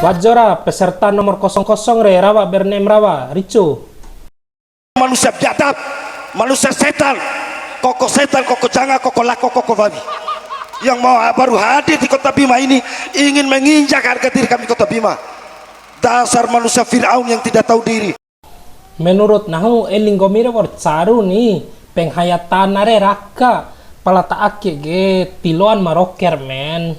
Wajora peserta nomor 00 re rawa bernem rawa Rico. Manusia biadab, manusia setan, koko janga, koko lako, koko babi yang mau baru hadir di kota Bima ini ingin menginjak harga diri kami kota Bima. Dasar manusia Fir'aun yang tidak tahu diri. Menurut nahu eling gomire war caru nih penghayatan nare raka palata ake ge tiloan maroker men.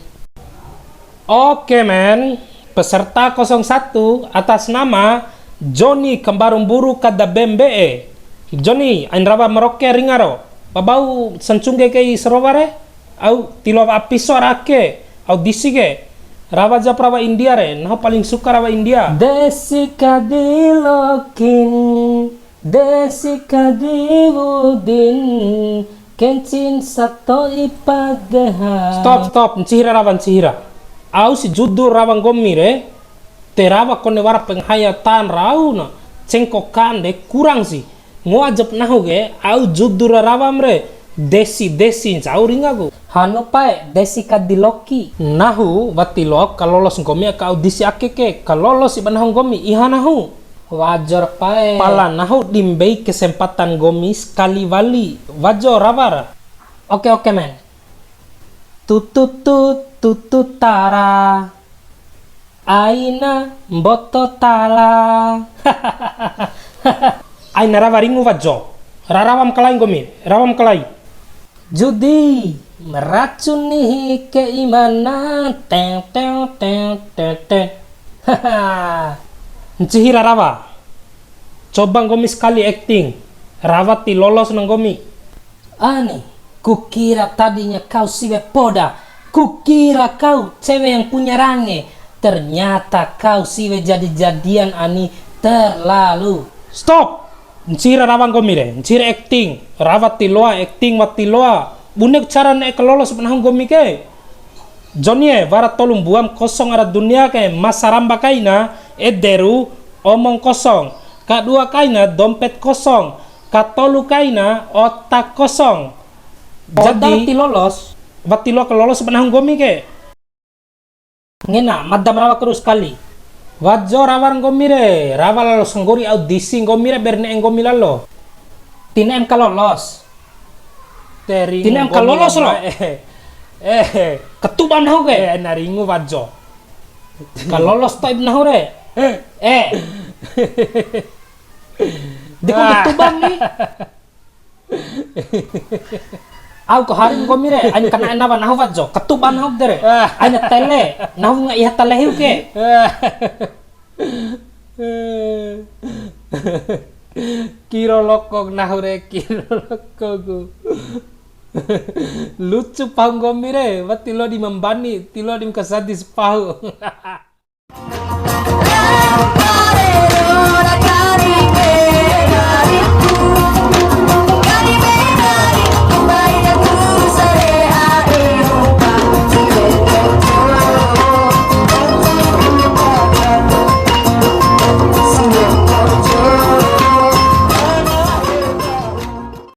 Oke men, peserta 01 atas nama Johnny Kembarung Buru kada bembe. Johnny ain rawa maroker ringaro babau sancungge kei seroware au tilo apisor ake au disige rawa japrawa India re nahu paling suka rawa India. Desika dilokin desika diwudin kencin sato ipagaha. Stop ncihira rawan cihira au si judur rawang gomire terawa kone wara penghayatan rauna cengkokan de kurang sih ngajab nahu ge au judur rawam re desi jauh ringago hanu pae desi kadiloki nahu watilok kalolos gomi ka audisi akeke kalolos ibanahong gomi iha nahu wajar pae pala nahu dimbei kesempatan gomi sekali wali wajo rawara. Oke men tututara aina mboto tala aina rawa ringu wajo rarawam kalai gomi rawam kalai judi meracuni keimanan teng Ncihira rawa coba gomi sekali acting rawati lolos nang gomi. Ani kukira tadinya kau siwe poda, kukira kau cewek yang punya range, ternyata kau siwe jadi-jadian ani terlalu. Stop! Ncira rawang gomi re, ncira acting, rawat tiloa acting wat tiloa, bunek cara nek kelolos penahung gomi ke. Johnny varat tolong buam kosong arah dunia ke masaramba kaina ederu omong kosong, kadua kaina dompet kosong, katolu kaina otak kosong. Jadi tilolos, wat tiloa kelolos penahung gomi ke. Ngena madam rawa terus kali. Wajo rawar gomire, rawal senggori audisi gomire berne gomi lalo. Tinem kalolos. Tinem kalolos lo. Ketuban nahu ke naringu wajo. Kalolos type nahu re. Diko ketuban nih. Au ko harin gomire, ain kana nawa nahu wajo. Ketuban nahu dere. Ain tele, nahu nga iha talehiu ke. Kiro lokok nahure kiro lokoku. Lucu pahung gomire, wat tilo di membani, tilo di kesadis pahu.